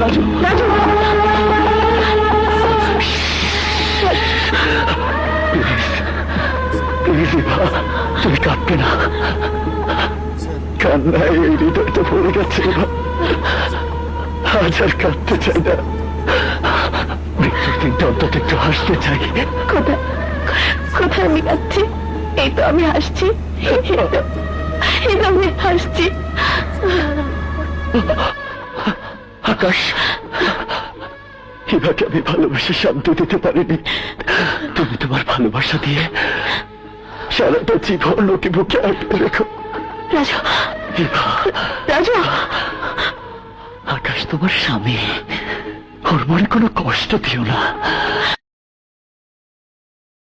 Raju, Raju, please Eva, তুমি কাঁদবে না। কান্নায় এই হৃদয়টা ভরে গেছে এবার, আজ আর কাঁদতে চাই না। মৃত্যুর দিনটা অন্তত একটু হাসতে চাই। কোথায় কোথায় আমি কাঁদছি? এই তো আমি হাসছি, এই তো আমি হাসছি। আকাশ, ইভাকে আমি ভালোবাসে শান্তি দিতে পারিনি। তুমি তোমার ভালোবাসা দিয়ে সারাটা জীবন ওকে বুকে আঁকড়ে রেখো। রাজু, ইভা, রাজু, আকাশ তোমার স্বামী, ওর মনে কোনো কষ্ট দিও না।